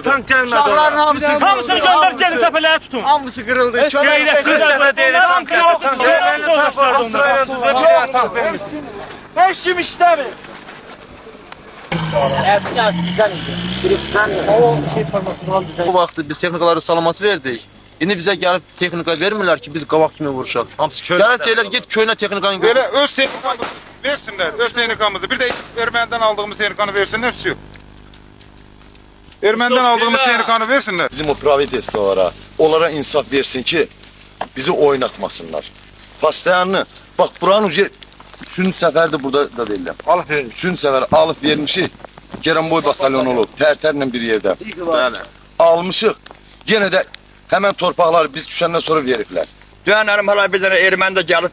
tane tank gelmedi. Uşaqların hamısını gönder gelin tepeleri tutun. hamısı qırıldı. Çeyrek değil. Tank yok. Tank vermiş. Beş kim işləmir? Bu vaxtı biz texnikaları salamat verdik. İndi bizə gəlib texnika vermirlər ki, biz qabaq kimi vuruşaq. Hamısı köylü. Gəlib deyirlər, get köynə texnikanı gör. Böyle öz tehnikamızı versinler, öz tehnikamızı. Bir de Ermeni'den aldığımız tehnikanı versinler, bir şey yok. Ermeni'den aldığımız tehnikanı versinler. Bizim o praviteslara, onlara insaf versin ki bizi oynatmasınlar. Pastayanını, bak buranın ucu 3. seferde burada da deyirlər. Alıp verin. 3. sefer alıp vermişik. Gerenboy batalyonu olub, terterle bir yerde. Bəli. Almışıq. Yine de hemen torpaqları biz düşəndən sonra veriblər. Dünənlərim hala bir dənə erməni də gəlib,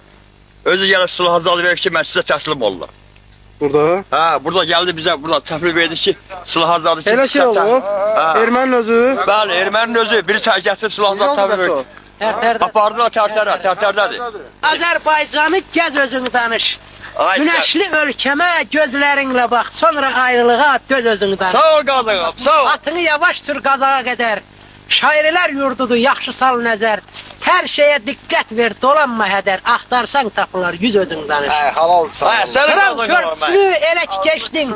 özü gəlib silah hazırladı verib ki, mən sizə təslim oldular. Burada? Ha, burada gəldi bizə, burada təhlil verdi ki, silah hazırladı ki, Elə şey oldu. Ermənin özü. Bəli, erməninin özü, biri gətirib silah hazırladı təhlil verdi. Apardılar tərtərdədir. Azərbaycanı gəz özün danış. Ay, Günəşli ölkəmə gözlərinlə bax, sonra ayrılığa döz özün danış. Sağ ol qazağım, sağ ol. Atını yavaş sür qazağa qədər. Şairlər yurdudur, yaxşı sal nəzər. Hər şeyə diqqət ver, dolanma hədər. Axtarsan tapılar, yüz özün danış. Halal sağ. Ay, sən Kıram qazağım körpüsünü elə ki keçdin.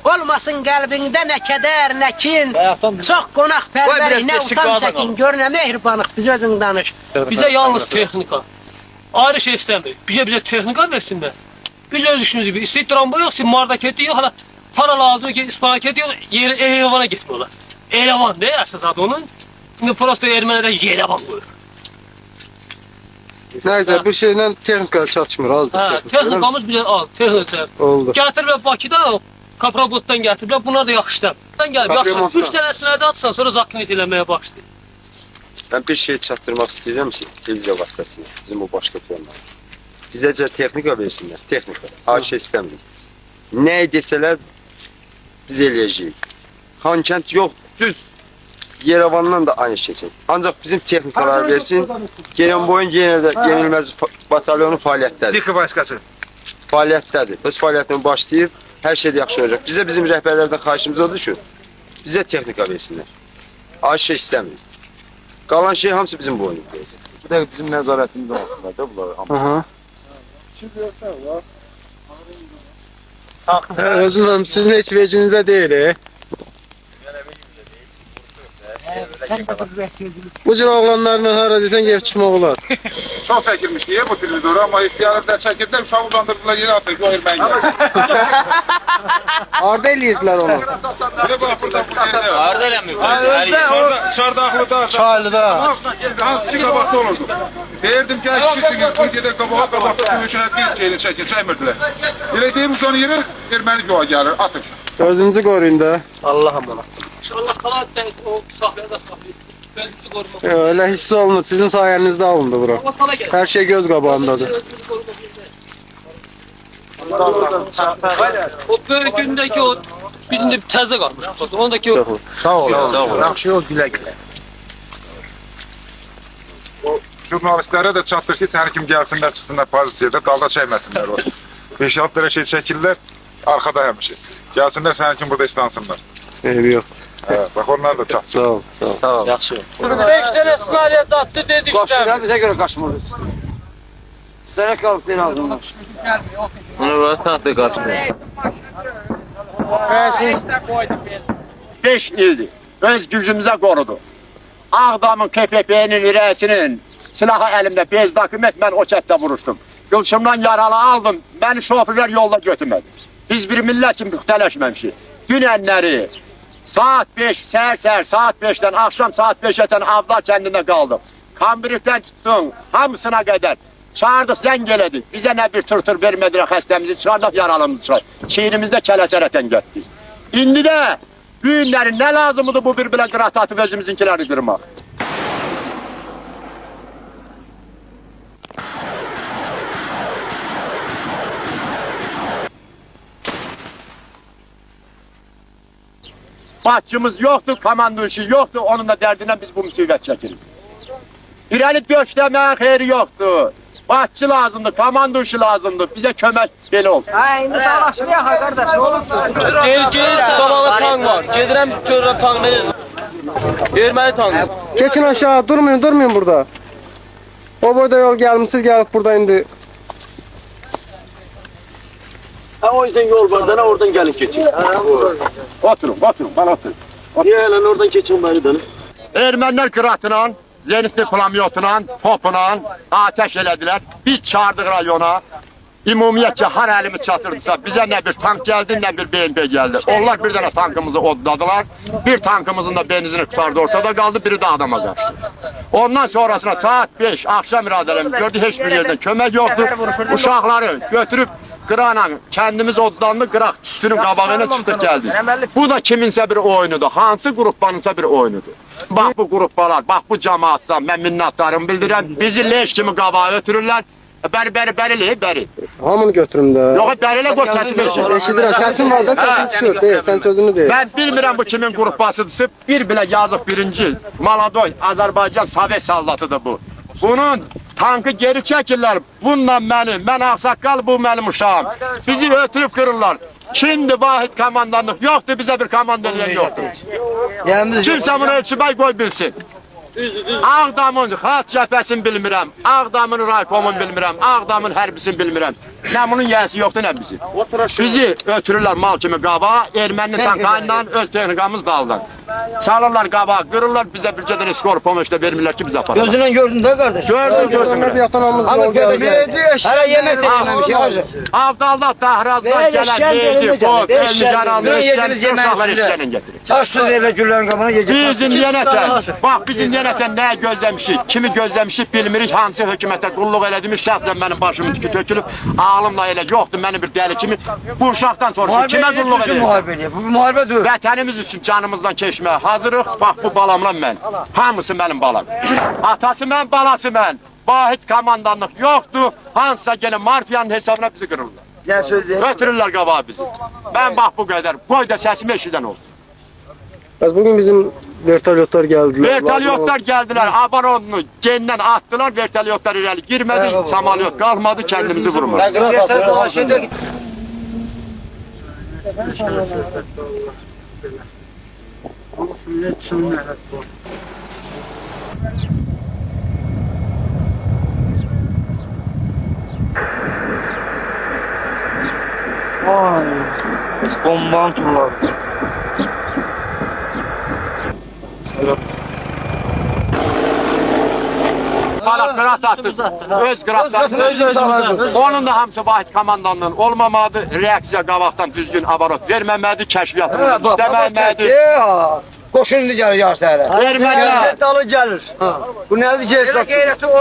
Olmasın qəlbində nə kədər, nə kin. Çox qonaq pərvərik, nə utan çəkin. Gör nə mehribanıq, biz özün danış. Bize yalnız texnika. Ayrı şey istemiyoruz. Bize texnika versinler. Biz öz işimizi bir isteyip tramvay yok, marketi yok, hala para lazım ki isparaketi yok, Erevana gitmiyorlar. Erevan ne esas adı onun? Şimdi prosto Ermeniler Yerevan koyuyor. Neyse bu şeyle texnika çatışmır azdır. Ha, texnikamız bize az, texnika. Oldu. Getiriblər Bakıdan, Kaprabotdan getiriblər, bunlar da yaxşı işləm. Ben gelip yaxşı, 3 tane sinədə atsan sonra zaknet eləməyə başlayır. Ben bir şey çatdırmaq istəyirəm ki, televiziya vasitəsilə, bizim o başqa planlar. Bizəcə texnika versinlər, texnika. Ayrı şey istəmirik. Nə desələr biz eləyəcəyik. Xankənd yox, düz. Yerevandan da aynı şeysin. Ancaq bizim texnikalar versin, Gerenboyun yenə də yenilməz batalyonu fəaliyyətdədir. Dikı başkası. Fəaliyyətdədir. Öz fəaliyyətini başlayıb, hər şey də yaxşı olacaq. Bizə bizim rəhbərlərdən xahişimiz odur ki, bizə texnika versinlər. Ayrı şey istəmirik. Qalan şey hamısı bizim boynumuzda. Bu da bizim nəzarətimiz altında da bunlar hamısı. Özüm sizin heç vecinizə deyil. Sən də bu rəsmini. Bu cür oğlanlarla hara desən gəlib çıxmaq olar. Çok çekilmiş diye bu televizyoru ama ihtiyarlar çekildiler, uşağı uzandırdılar yere attık, o Ermeni geldi. Harda eləyirdilər onu? Bir de bak buradan bu yerine var. Arda eləmir. Çardaklı'da, Çaylıda. hansı kabakta olurdu. Derdim ki, kişisiniz, Türkiye'de kabakta dövüşen bir şeyini çekin, çekmirdiler. Yine deyim ki, onu yeri Ermeni yoğa gelir, atın. Gözünüzü koruyun da. Allah'a emanet. İnşallah kalan o saklaya da saklıyor. Gözümüzü korumak. Öyle hissi olunur. Sizin sayenizde alındı bura. Allah kala gel. Her şey göz qabağındadır. Gözümüzü korumak. O bölgündeki o birinde bir təzə qalmış. Ondaki o Sağ ol. Sağ ol. Yaxşı ol, gülə gülə. Jurnalistlərə də çatdır ki, səni kim gəlsinlər, çıxsınlar pozisiyada, dalda çəkməsinlər o. 5-6 lira şey çəkirlər, arkada həmişə. Gəlsinlər səni kim burada istansınlar. Eybi yox. Bak onlar da çatsın. Sağ ol. Sağ ol. Yaxşı. 5 tane snaryad attı dedi işte. Bize göre kaçmıyoruz. Sizlere kalıp beni aldın. Bunu bura taxtı qaçmıyor. 5 ildir. Öz gücümüzə qorudu. Ağdamın KPP'nin rəisinin silahı əlimdə bez dokument, mən o kənddə vuruşdum. Qılçımdan yaralı aldım, məni şoförlər yolda götürmədi. Biz bir millət kimi müxtələşməmişik. Dünənləri saat 5, səhər saat 5'dən, axşam saat 5'dən Avda kəndində qaldım. Kambirikdən tutdun, hamısına qədər. Çağırdıq, zəng elədik. Bizə nə bir tırtır vermədilər xəstəmizi, çıxardıq yaralımızı çıxardıq. Çiğnimizdə kələsərətən getdik. İndi də bu günlərin nə lazımıdır bu bir-birə qırat atıb özümüzünkiləri qırmaq? Başçımız yoxdur, komando işi yoxdur, onun da dərdindən biz bu müsibət çəkirik. İrəli döşləməyə xeyri yoxdur. Başçı lazımdır, komando işi lazımdır, bizə kömək belə olsun. İndi dalaşmayaq qardaş, nə olur? Deyir ki, qabalı tank var. Gedirəm görürəm tankları. Erməni tankı. Geçin aşağı, durmayın burada. O boyda yol gelmişsiz, gelip burada indi. O yüzden yol var da oradan gelip geçin. Oturun, bana oturun. Niye lan oradan geçin bari de. Ermənilər qıratla, zenitli pulemyotla, topla ateş elədilər. Biz çağırdık rayona. Ümumiyyətcə har əlimi çatırdısa bizə nə bir tank gəldi, nə bir BMP gəldi. Onlar bir dənə tankımızı odladılar. Bir tankımızın da benzini qutardı, ortada qaldı, biri də adama qaçdı. Ondan sonrasına saat 5 axşam iradələrimiz gördük, heç bir yerdən kömək yoxdur. Uşaqları götürüb qırana kendimiz odlandı, qıraq üstünün qabağına çıxdıq gəldik. Bu da kiminsə bir oyunudur, hansı qrupbanınsa bir oyunudur. Bax bu qrupbalar, bax bu cemaatlar, mən minnətdarımı bildirəm, bizi leş kimi qabağa ötürürlər. Bəri. Hamını götürün de. Yox, bərilə qoy səsimi eşit. Eşidirəm, səsin varsa səsin düşür. Deyil, sən sözünü deyil. Ben bilmirəm bu kimin qrupbasıdır. Bir bile yazıq birinci. Maladoy, Azərbaycan Sovet saldatıdır bu. Bunun tankı geri çəkirlər. Bununla mən ağsaqqal, bu mənim uşağım. Bizi ötürüb qırırlar. Şimdi vahid komandanlıq yoxdur, bizə bir komandanlıq yoxdur. Kimsə bunu ölçübək qoy bilsin. Ağdamın xalq cəbhəsini bilmirəm, Ağdamın raykomun bilmirəm, Ağdamın hərbisini bilmirəm. Nə bunun yəsi yoxdur, nə bizi. Bizi ötürürlər mal kimi qabağa, erməninin tankayla öz texnikamız daldan. Çalırlar qabağa, qırırlar, bizə bir gedən skor pomoşda vermirlər ki, biz aparırlar. Gözündən gördün də qardaş. Gördüm. Bir yatanamız yol geldi. Hələ yemək yeməmiş hacı. Avdalda, Dahrazdan gələn verdi, qov, elmi yaralı, uşaqlar işlənin getirir. Çaş su verirlər güllərin qabına yiyəcək. Biz indiyənətən, bax biz indiyənətən nəyə gözləmişik, kimi gözləmişik bilmirik, hansı hökumətə qulluq elədiyimiz şəxsən mənim başımın tükü tökülüb, ağlımla elə yoxdur, mənim bir dəli kimi. Bu uşaqdan sonra kimə qulluq edir? Bu müharibə deyil. Vətənimiz üçün canımızdan keçməyə hazırıq, bax bu balamla mən. Hamısı mənim balam. Atası mən, balası mən. Vahid komandanlıq yoxdur, hansısa gəlin marfiyanın hesabına bizi qırırlar. Ya söz deyil. Ötürürlər qabağa bizi. Mən bax bu qədər, qoy da səsimi eşidən olsun. Bugün bizim vertolyotlar geldiler. Vertolyotlar geldiler, Abaronunu geninden attılar, vertolyotlar irəli girmedi, samalyot qalmadı, kendimizi vurmadı. Bombam turlar. Hala qırat attı, öz qıratlarını. Onun da hamısı vahid komandanlığın olmamadı, reaksiya qabaqdan düzgün abarot verməmədi, kəşfiyyatını işləməmədi. Qoşun indi gəlir yarısı hələ. Vermədilər. Dalı gəlir. Bu nədir ki?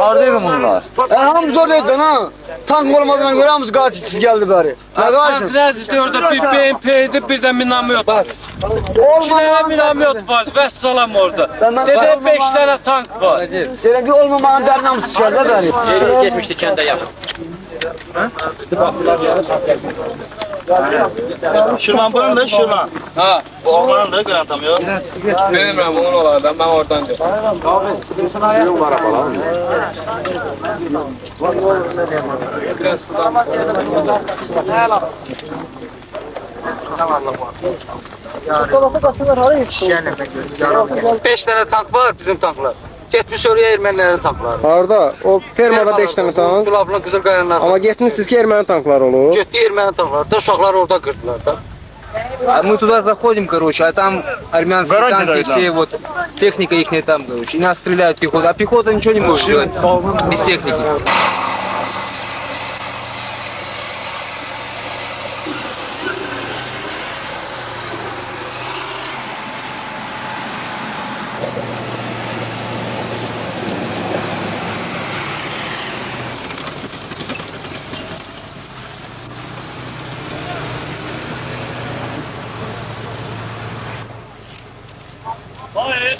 Ardıyıq bunlar. Hamımız oradayız ha. Tank olmadığına göre hamımız qatilsiz geldi bari. Ne qarşısın? Rezidördə bir BMP-dir, bir də minamyot. İki dənə minamyot var, vəssalam orada. Dedə 5 dənə tank var. Böyle bir olmamağın dərin hamısı gəldi bari. Geçmişti kəndə yaxın. Şırman buranın da Şırman. Ha. Oğlanın da qıratamıyor. Bilmirəm onun olardan, mən oradan gəldim. Beş tane tank var bizim tanklar. Getmiş oraya Ermenilerin tankları. Harda? O fermada 5 tane tank. Tulapla Kızılkayanlar. Ama getmişsiz ki Erməni tankları olur. Getdi Ermeni tankları da uşaqları orada qırdılar da. Мы туда заходим, короче, а там армянские танки, все вот, техника их там, короче, и нас стреляют пехота, а пехота ничего не может сделать без техники. Hayır.